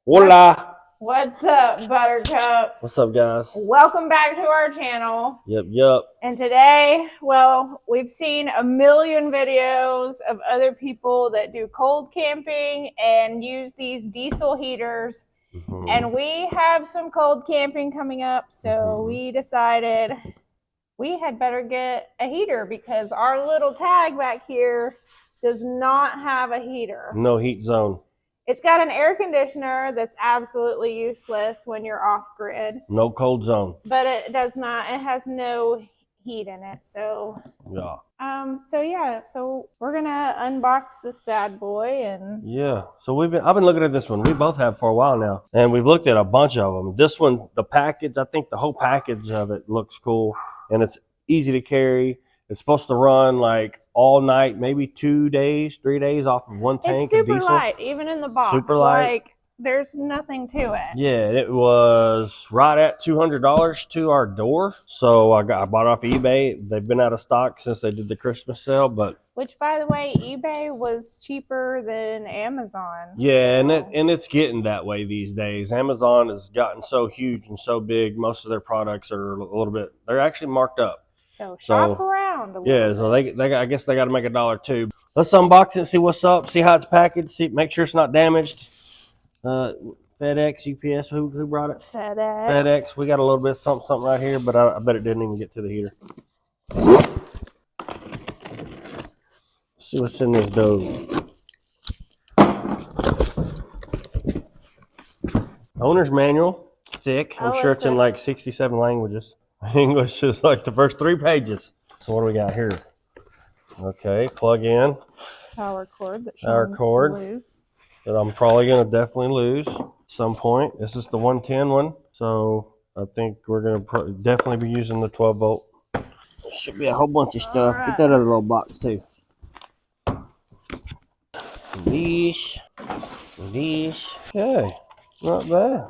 Hola! What's up, Buttercups? What's up, guys? Welcome back to our channel. Yep. And today, well, we've seen a million videos of other people that do cold camping and use these diesel heaters. And we have some cold camping coming up, so we decided we had better get a heater because our little tag back here does not have a heater. No heat zone. It's got an air conditioner that's absolutely useless when you're off grid. No cold zone. But it does not, it has no heat in it. So Yeah. So we're gonna unbox this bad boy and So I've been looking at this one. We both have for a while now. And we've looked at a bunch of them. This one, the package, I think the whole package of it looks cool and it's easy to carry. It's supposed to run like all night, maybe 2 days, 3 days off of one tank of diesel. It's super light, even in the box. Super light. Like, there's nothing to it. Yeah, it was right at $200 to our door. So I bought it off eBay. They've been out of stock since they did the Christmas sale, but which, by the way, eBay was cheaper than Amazon. Yeah, so. and it's getting that way these days. Amazon has gotten so huge and so big. Most of their products are a little bit. They're actually marked up. So shop around a little bit. So I guess they got to make $1 too. Let's unbox it, see what's up, see how it's packaged, make sure it's not damaged. FedEx, UPS, who brought it? FedEx. We got a little bit of something right here, but I bet it didn't even get to the heater. Let's see what's in this dough. Owner's manual, thick. I'm sure it's in like 67 languages. English is like the first 3 pages. So what do we got here? Okay, plug in. Power cord that I'm probably going to definitely lose at some point. This is the 110 one. So I think we're going to definitely be using the 12 volt. Should be a whole bunch of stuff. Right. Get that other little box too. These. Okay, not bad.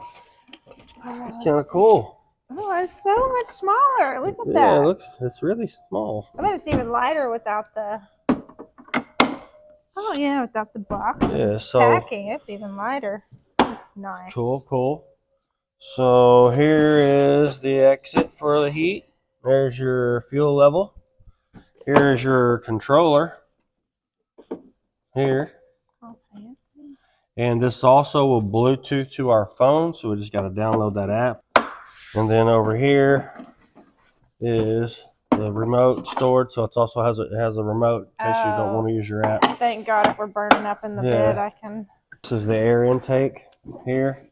It's kind of cool. Oh, it's so much smaller. Look at that. Yeah, it's really small. I bet it's even lighter without the... Oh, yeah, without the box packing. It's even lighter. Nice. Cool. So here is the exit for the heat. There's your fuel level. Here's your controller. Here. Oh, fancy. And this also will Bluetooth to our phone, so we just got to download that app. And then over here is the remote stored, so it also has a remote in case you don't want to use your app. Thank God, if we're burning up in the bed, I can. This is the air intake here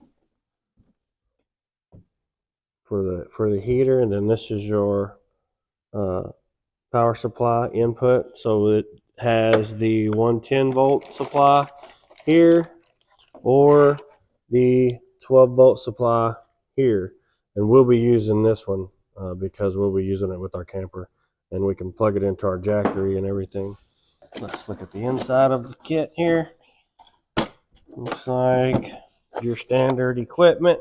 for the heater, and then this is your power supply input. So it has the 110 volt supply here or the 12 volt supply here. And we'll be using this one because we'll be using it with our camper. And we can plug it into our jackery and everything. Let's look at the inside of the kit here. Looks like your standard equipment.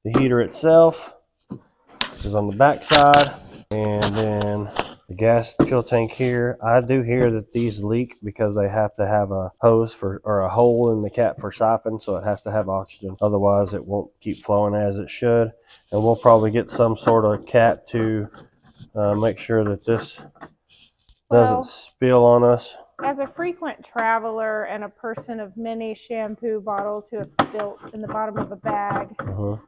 The heater itself, which is on the back side. And then the gas fuel tank here. I do hear that these leak because they have to have a hose or a hole in the cap for siphon, so it has to have oxygen. Otherwise, it won't keep flowing as it should. And we'll probably get some sort of cap to make sure that this doesn't spill on us. As a frequent traveler and a person of many shampoo bottles who have spilt in the bottom of a bag,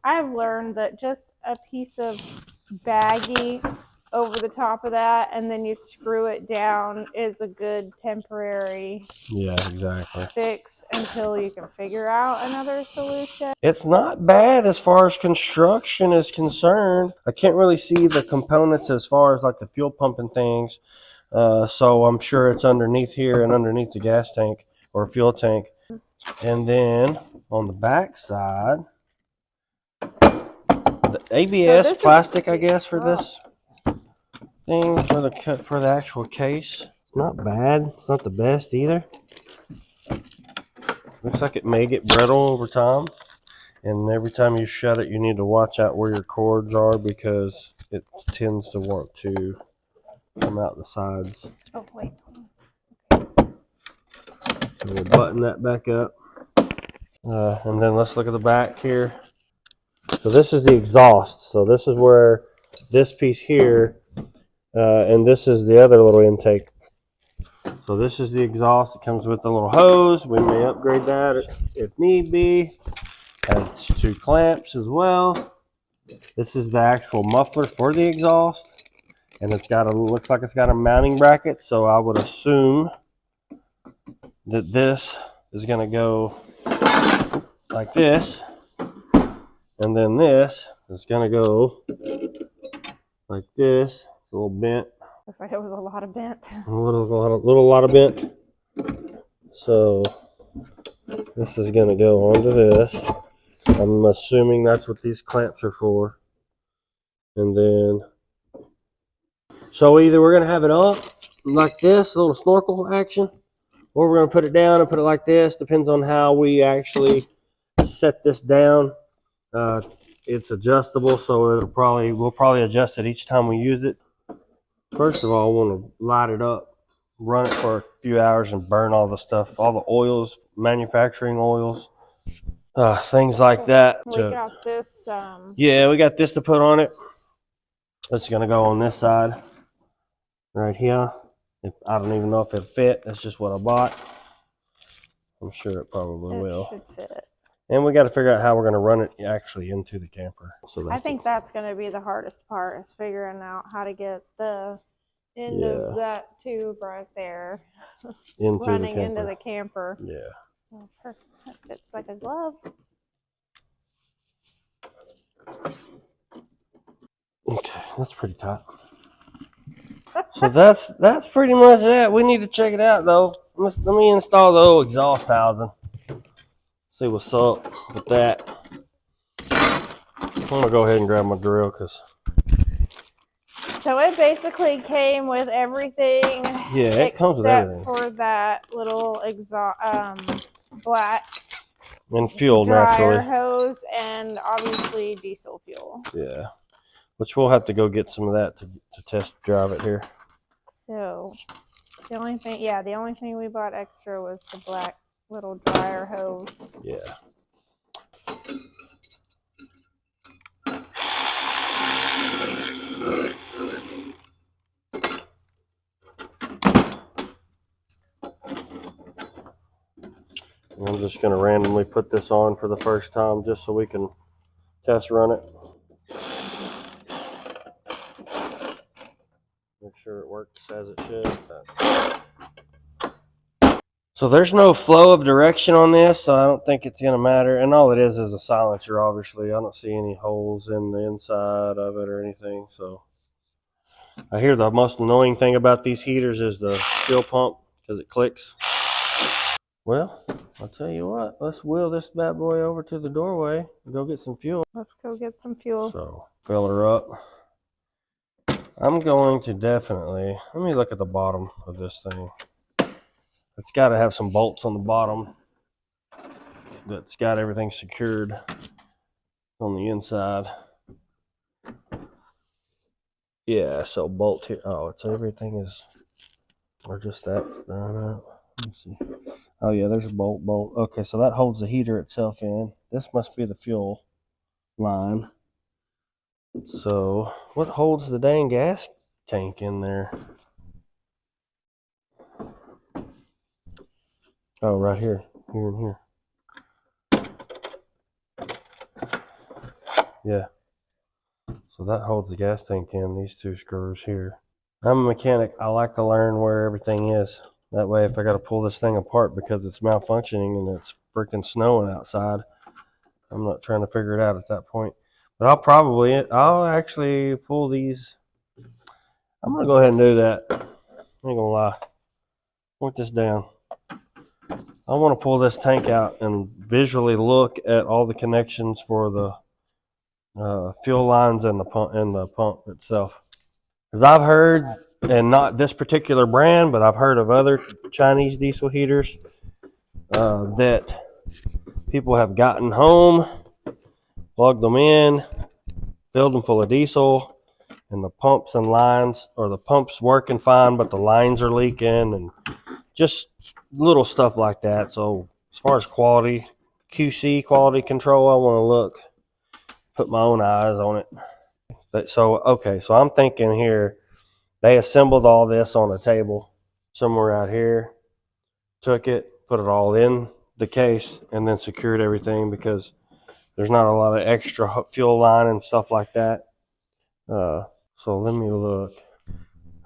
I've learned that just a piece of baggie over the top of that and then you screw it down is a good temporary fix until you can figure out another solution. It's not bad as far as construction is concerned. I can't really see the components as far as like the fuel pump and things. So I'm sure it's underneath here and underneath the gas tank or fuel tank. And then on the back side, the ABS plastic, I guess, for this thing for the actual case. It's not bad. It's not the best either. Looks like it may get brittle over time. And every time you shut it, you need to watch out where your cords are because it tends to want to come out the sides. Oh, wait. So we'll button that back up. And then let's look at the back here. So this is the exhaust. So this is where this piece here, and this is the other little intake. So this is the exhaust. It comes with a little hose. We may upgrade that if need be. Has 2 clamps as well. This is the actual muffler for the exhaust, and it's got looks like it's got a mounting bracket. So I would assume that this is going to go like this, and then this is going to go like this. It's a little bent. Looks like it was a lot of bent. A lot of bent. So this is going to go onto this. I'm assuming that's what these clamps are for. And then, so either we're going to have it up like this, a little snorkel action, or we're going to put it down and put it like this. Depends on how we actually set this down. It's adjustable, so we'll probably adjust it each time we use it. First of all, I want to light it up, run it for a few hours, and burn all the stuff, all the oils, manufacturing oils, things like that. We got this. Yeah, we got this to put on it. It's gonna go on this side, right here. I don't even know if it fit. That's just what I bought. I'm sure it probably will. Should fit. And we got to figure out how we're going to run it actually into the camper. So I think that's going to be the hardest part, is figuring out how to get the end of that tube right there running into the camper. Yeah. Oh, perfect. That fits like a glove. Okay, that's pretty tight. So that's pretty much it. We need to check it out though. Let me install the old exhaust housing. See what's up with that. I'm gonna go ahead and grab my drill So it basically came with everything. Yeah, it comes with everything except for that little black and fuel dryer naturally. hose, and obviously diesel fuel. Yeah, which we'll have to go get some of that to test drive it here. So the only thing we bought extra was the black little dryer hose. Yeah. I'm just going to randomly put this on for the first time just so we can test run it. Make sure it works as it should. So there's no flow of direction on this, so I don't think it's going to matter. And all it is a silencer, obviously. I don't see any holes in the inside of it or anything. So I hear the most annoying thing about these heaters is the fuel pump because it clicks. Well, I'll tell you what. Let's wheel this bad boy over to the doorway and go get some fuel. Let's go get some fuel. So fill her up. I'm going to definitely, let me look at the bottom of this thing. It's got to have some bolts on the bottom that's got everything secured on the inside. Yeah, so bolt here. Oh, it's everything is, or just that's done out. Let me see. Oh yeah, there's a bolt. Okay, so that holds the heater itself in. This must be the fuel line. So what holds the dang gas tank in there? Oh, right here. Here and here. Yeah. So that holds the gas tank in, these 2 screws here. I'm a mechanic. I like to learn where everything is. That way, if I got to pull this thing apart because it's malfunctioning and it's freaking snowing outside, I'm not trying to figure it out at that point. But I'll actually pull these. I'm going to go ahead and do that. I ain't going to lie. Point this down. I want to pull this tank out and visually look at all the connections for the fuel lines and the pump itself. Because I've heard, and not this particular brand, but I've heard of other Chinese diesel heaters that people have gotten home, plugged them in, filled them full of diesel, and the pumps and lines, or the pump's working fine, but the lines are leaking, and just little stuff like that. So as far as quality QC, quality control. I want to look, put my own eyes on it. Okay, so I'm thinking here, they assembled all this on a table somewhere out here, took it, put it all in the case, and then secured everything because there's not a lot of extra fuel line and stuff like that. So let me look.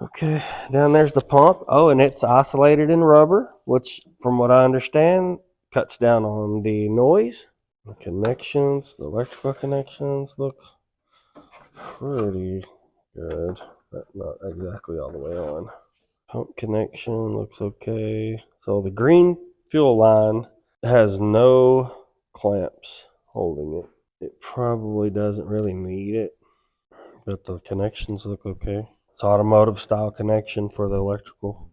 Okay, down there's the pump. Oh, and it's isolated in rubber, which from what I understand cuts down on the noise. The connections, the electrical connections look pretty good, but not exactly all the way on. Pump connection looks okay. So the green fuel line has no clamps holding it. It probably doesn't really need it, but the connections look okay. It's automotive style connection for the electrical.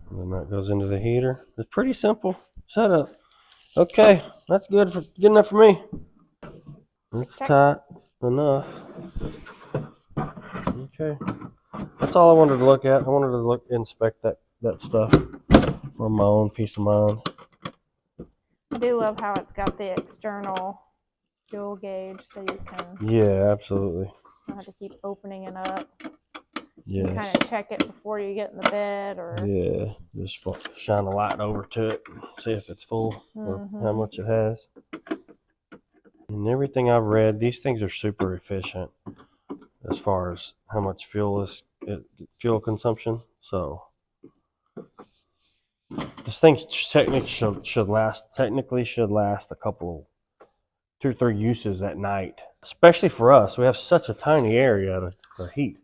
And then that goes into the heater. It's pretty simple setup. Okay, that's good enough for me. It's tight enough. Okay, that's all I wanted to look at. I wanted to inspect that stuff for my own peace of mind. I do love how it's got the external fuel gauge, so you can. Yeah, absolutely. Don't have to keep opening it up. Yes. You kind of check it before you get in the bed, or yeah, just shine a light over to it and see if it's full or how much it has. And everything I've read, these things are super efficient as far as how much fuel consumption. So this thing technically should last a couple, 2 or 3 uses at night, especially for us. We have such a tiny area to heat,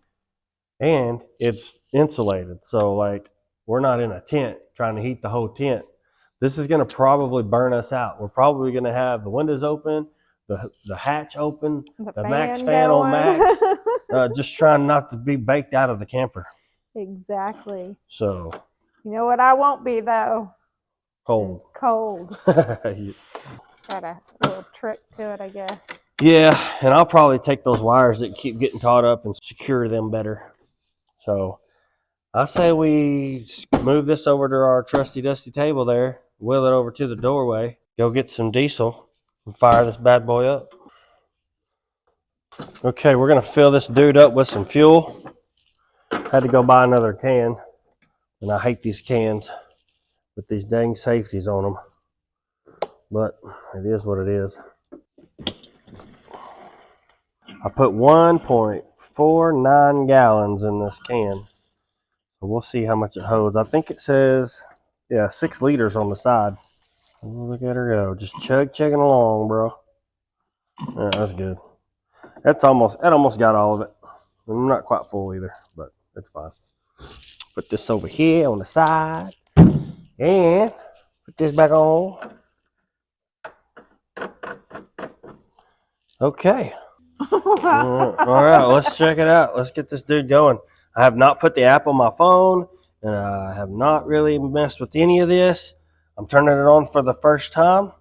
and it's insulated. So like, we're not in a tent trying to heat the whole tent. This is going to probably burn us out. We're probably going to have the windows open, the hatch open, the max fan on max, just trying not to be baked out of the camper. Exactly. So, you know what I won't be though? cold. It's cold. Got a little trick to it, I guess. Yeah, and I'll probably take those wires that keep getting caught up and secure them better. So I say we move this over to our trusty dusty table there, wheel it over to the doorway, go get some diesel, and fire this bad boy up. Okay, we're going to fill this dude up with some fuel. Had to go buy another can, and I hate these cans with these dang safeties on them. But it is what it is. I put 1.49 gallons in this can. So we'll see how much it holds. I think it says, 6 liters on the side. Look at her go. Just chugging along, bro. Yeah, that's good. That almost got all of it. I'm not quite full either, but it's fine. Put this over here on the side. And put this back on. Okay. All right, let's check it out. Let's get this dude going. I have not put the app on my phone, and I have not really messed with any of this. I'm turning it on for the first time,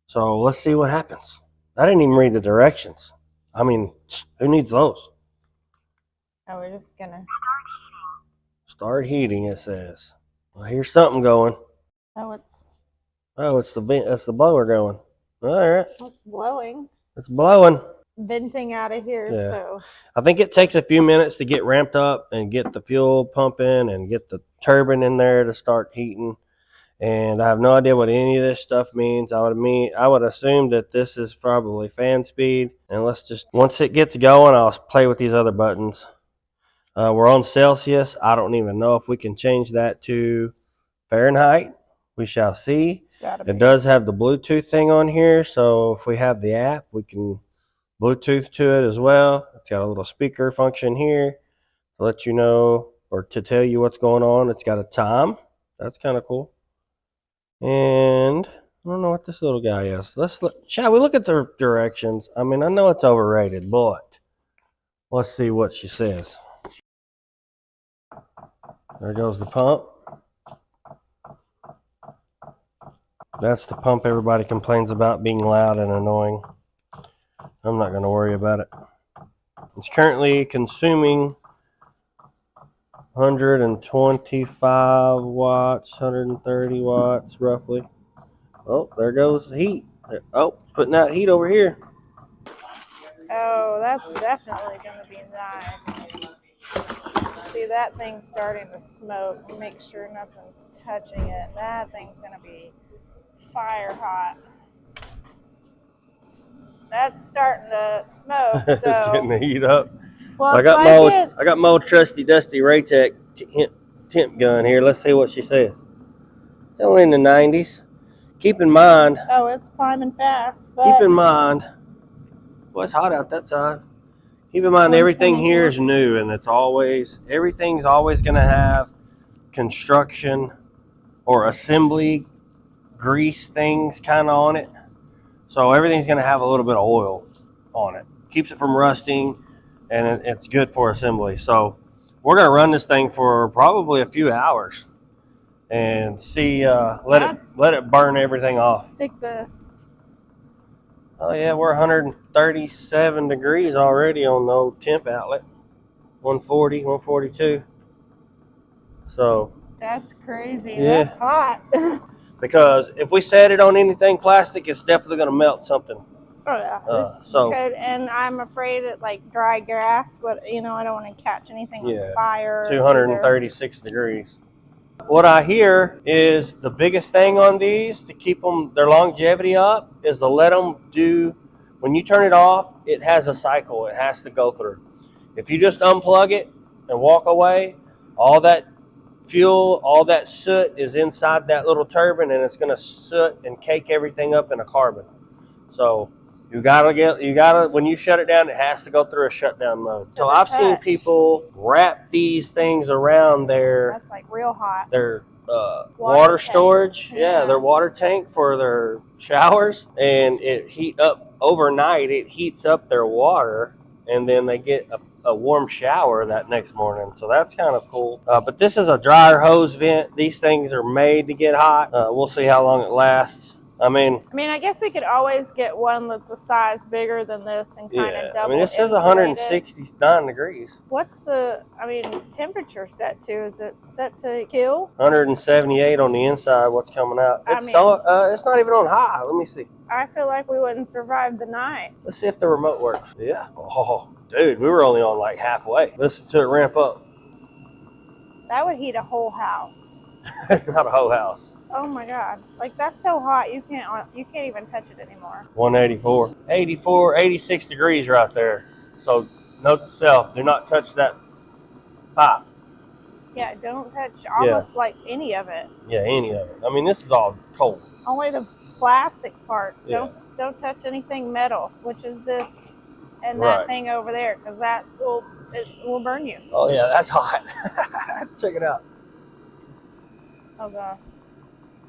so let's see what happens. I didn't even read the directions. I mean, who needs those? Oh, we're just gonna start heating. It says. I hear something going. Oh, it's the blower going. All right. It's blowing. It's blowing. Venting out of here. Yeah. So I think it takes a few minutes to get ramped up and get the fuel pumping and get the turbine in there to start heating. And I have no idea what any of this stuff means. I would assume that this is probably fan speed. And once it gets going, I'll play with these other buttons. We're on Celsius. I don't even know if we can change that to Fahrenheit. We shall see. It does have the Bluetooth thing on here. So if we have the app, we can Bluetooth to it as well. It's got a little speaker function here to let you know or to tell you what's going on. It's got a time. That's kind of cool. And I don't know what this little guy is. Shall we look at the directions? I mean, I know it's overrated, but let's see what she says. There goes the pump. That's the pump everybody complains about being loud and annoying. I'm not going to worry about it. It's currently consuming 125 watts, 130 watts roughly. Oh, there goes the heat. Oh, putting out heat over here. Oh, that's definitely going to be nice. See, that thing's starting to smoke. Make sure nothing's touching it. That thing's going to be fire hot. That's starting to smoke. It's getting the heat up. Well, I got my old trusty dusty Raytech temp gun here. Let's see what she says. It's only in the 90s. Keep in mind. Oh, it's climbing fast. But Keep in mind. Well, it's hot out that side. Keep in mind everything here is new, and everything's always going to have construction or assembly grease things kind of on it. So everything's going to have a little bit of oil on it. Keeps it from rusting, and it's good for assembly. So we're going to run this thing for probably a few hours and see, let it burn everything off. Oh yeah, we're 137 degrees already on the old temp outlet. 140, 142. So that's crazy. Yeah. That's hot. Because if we set it on anything plastic, it's definitely going to melt something. Oh yeah. And I'm afraid it like dry grass, but I don't want to catch anything on fire. 236 degrees. What I hear is the biggest thing on these to keep their longevity up is to let them do. When you turn it off, it has a cycle it has to go through. If you just unplug it and walk away, all that fuel, all that soot is inside that little turbine, and it's going to soot and cake everything up in a carbon. So you gotta when you shut it down, it has to go through a shutdown mode. So I've seen people wrap these things around that's like real hot. Their water storage, their water tank for their showers, and it heat up overnight. It heats up their water, and then they get a warm shower that next morning. So that's kind of cool. But this is a dryer hose vent. These things are made to get hot. We'll see how long it lasts. I mean, I guess we could always get one that's a size bigger than this and kind of double. it says 169 degrees. What's the temperature set to? Is it set to kill? 178 on the inside. What's coming out? It's not even on high. Let me see. I feel like we wouldn't survive the night. Let's see if the remote works. Yeah. Oh, dude, we were only on like halfway. Listen to it ramp up. That would heat a whole house. Not a whole house. Oh my God. Like that's so hot you can't even touch it anymore. 184. 86 degrees right there. So note to self, do not touch that pipe. Yeah, don't touch almost like any of it. Yeah, any of it. This is all cold. Only the plastic part. Yeah. Don't touch anything metal, which is this and that thing over there, because it will burn you. Oh yeah, that's hot. Check it out. Oh God.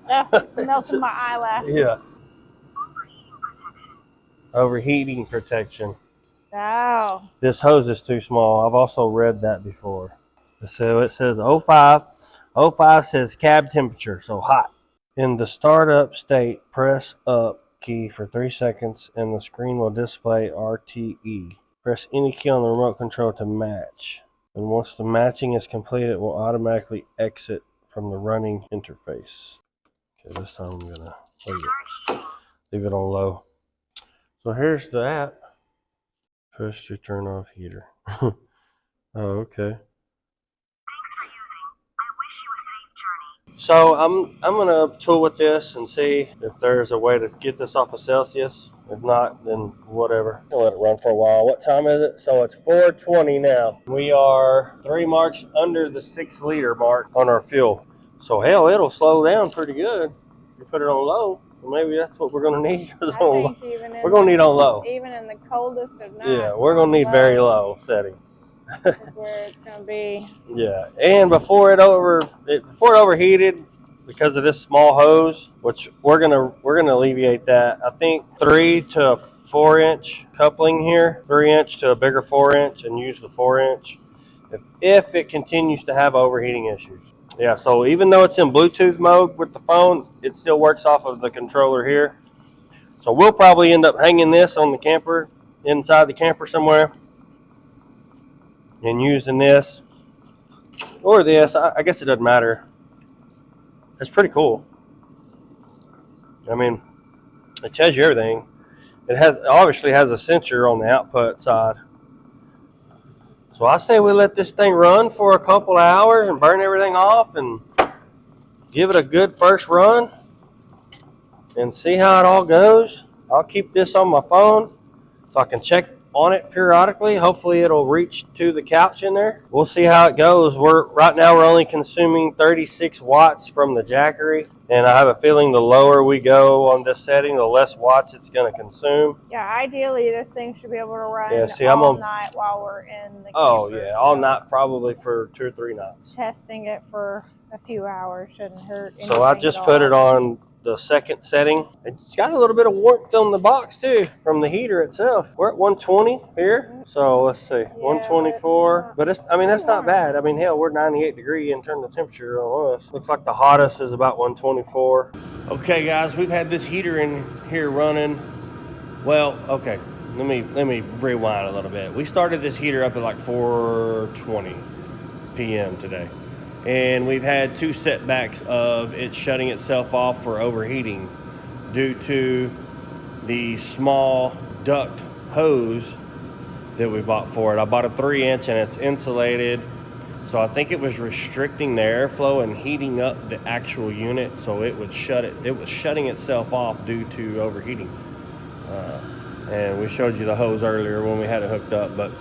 Oh, melting my eyelashes. Yeah. Overheating protection. Wow. This hose is too small. I've also read that before. So it says 05. 05 says cab temperature, so hot. In the startup state, press up key for 3 seconds and the screen will display RTE. Press any key on the remote control to match. And once the matching is complete, it will automatically exit from the running interface. Okay, this time I'm gonna leave it on low. So here's the app. Push to turn off heater. Oh, okay. So I'm gonna tool with this and see if there's a way to get this off of Celsius. If not, then whatever. I'll let it run for a while. What time is it? So it's 4:20 now. We are 3 marks under the 6 liter mark on our fuel. So hell, it'll slow down pretty good. You put it on low. So maybe that's what we're gonna need. We're gonna need on low. Even in the coldest of nights. Yeah, we're gonna need very low setting. That's where it's gonna be. Yeah, and before it overheated, because of this small hose, which we're gonna alleviate that. I think 3 to 4 inch coupling here, 3 inch to a bigger 4 inch, and use the 4 inch if it continues to have overheating issues. Yeah, so even though it's in Bluetooth mode with the phone, it still works off of the controller here. So we'll probably end up hanging this on the camper, inside the camper somewhere, and using this or this. I guess it doesn't matter. It's pretty cool. I mean, it tells you everything. It obviously has a sensor on the output side. So I say we let this thing run for a couple of hours and burn everything off and give it a good first run and see how it all goes. I'll keep this on my phone so I can check on it periodically. Hopefully it'll reach to the couch in there. We'll see how it goes. Right now we're only consuming 36 watts from the Jackery, and I have a feeling the lower we go on this setting, the less watts it's going to consume. Yeah, ideally this thing should be able to run all night while we're in the camper. Oh yeah, all night, probably for 2 or 3 nights. Testing it for a few hours shouldn't hurt. So I just put it on the second setting. It's got a little bit of warmth on the box too from the heater itself. We're at 120 here, so let's see, 124. But that's not bad. I mean, hell, we're 98 degree internal temperature on us. Looks like the hottest is about 124. Okay, guys, we've had this heater in here running. Well, okay, let me rewind a little bit. We started this heater up at like 4:20 p.m. today. And we've had 2 setbacks of it shutting itself off for overheating due to the small duct hose that we bought for it. I bought a 3-inch and it's insulated, so I think it was restricting the airflow and heating up the actual unit, so it was shutting itself off due to overheating. And we showed you the hose earlier when we had it hooked up, but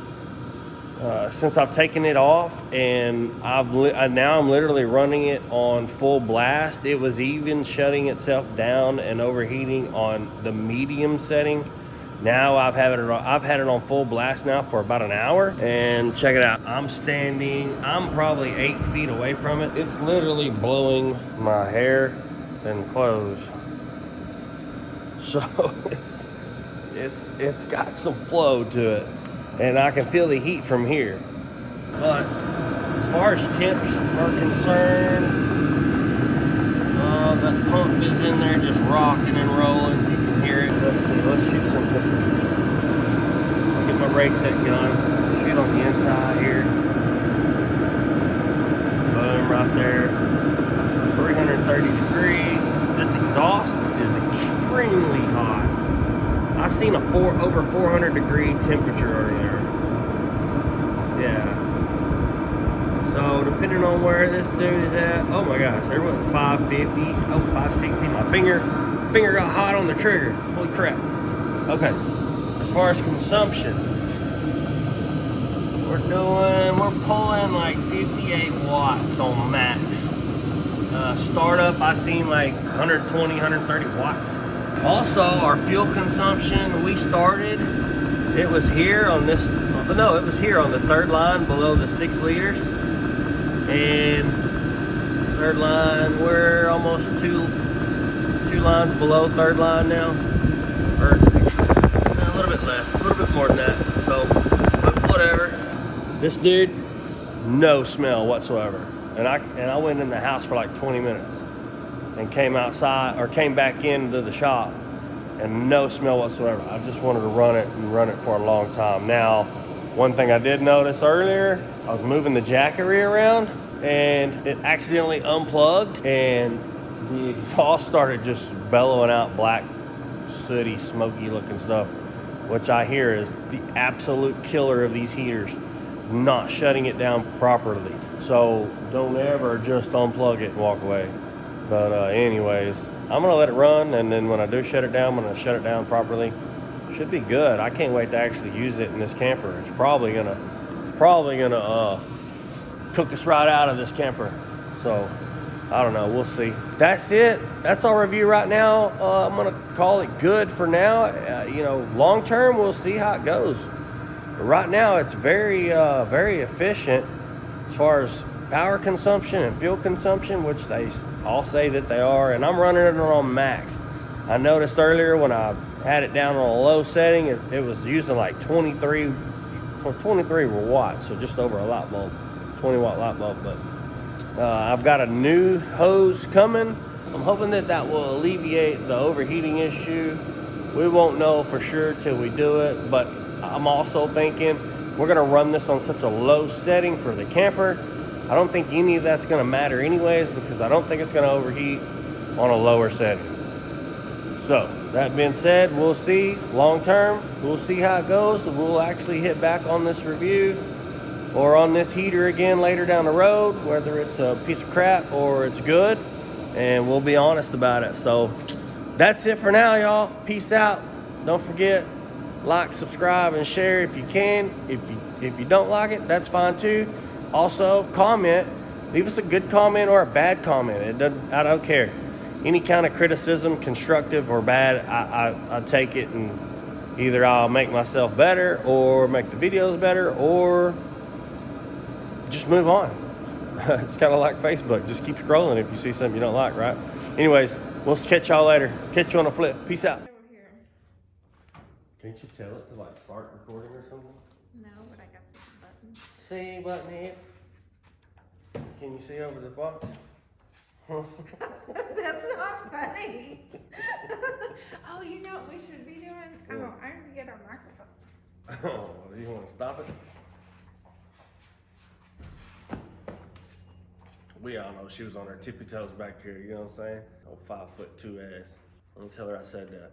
since I've taken it off and now I'm literally running it on full blast, it was even shutting itself down and overheating on the medium setting. Now I've had it on full blast now for about an hour, and check it out. I'm probably 8 feet away from it. It's literally blowing my hair and clothes. So it's got some flow to it. And I can feel the heat from here. But as far as temps are concerned, that pump is in there just rocking and rolling. You can hear it. Let's see, let's shoot some temperatures. I'll get my Raytech gun, shoot on the inside here. Boom, right there. 330 degrees. This exhaust is extremely hot. I seen over 400 degree temperature earlier. Yeah. So depending on where this dude is at, oh my gosh, there went 550, 560. My finger got hot on the trigger. Holy crap. Okay. As far as consumption, we're pulling like 58 watts on max. Startup, I seen like 120, 130 watts. Also, our fuel consumption, we started, it was here on the 3rd line below the 6 liters. And 3rd line, we're almost two lines below 3rd line now. Or actually, a little bit less, a little bit more than that. So, but whatever. This dude, no smell whatsoever. And I went in the house for like 20 minutes. And came back into the shop and no smell whatsoever. I just wanted to run it for a long time. Now, one thing I did notice earlier, I was moving the Jackery around and it accidentally unplugged and the exhaust started just bellowing out black, sooty, smoky looking stuff, which I hear is the absolute killer of these heaters, not shutting it down properly. So don't ever just unplug it and walk away. But anyways, I'm going to let it run, and then when I do shut it down, I'm going to shut it down properly. Should be good. I can't wait to actually use it in this camper. It's probably gonna cook us right out of this camper. So, I don't know. We'll see. That's it. That's our review right now. I'm going to call it good for now. Long term, we'll see how it goes. But right now, it's very efficient as far as power consumption and fuel consumption, which they all say that they are, and I'm running it on max. I noticed earlier when I had it down on a low setting, it was using like 23 watts, so just over a light bulb, 20 watt light bulb. But I've got a new hose coming. I'm hoping that will alleviate the overheating issue. We won't know for sure till we do it, but I'm also thinking we're gonna run this on such a low setting for the camper. I don't think any of that's going to matter anyways, because I don't think it's going to overheat on a lower setting. So that being said, we'll see long term. We'll see how it goes. We'll actually hit back on this review or on this heater again later down the road, whether it's a piece of crap or it's good, and we'll be honest about it. So that's it for now, y'all. Peace out. Don't forget, like, subscribe, and share if you can. If you don't like it, that's fine too. Also, comment. Leave us a good comment or a bad comment. I don't care. Any kind of criticism, constructive or bad, I take it, and either I'll make myself better or make the videos better or just move on. It's kind of like Facebook. Just keep scrolling if you see something you don't like, right? Anyways, we'll catch y'all later. Catch you on a flip. Peace out. Can't you tell it to like start recording or something? No, but I got this button. See button here. Can you see over the box? That's not funny. Oh, you know what we should be doing? Yeah. Oh, I need to get our microphone. Oh, you want to stop it? We all know she was on her tippy toes back here, you know what I'm saying? Oh, 5'2" ass. I'm gonna tell her I said that.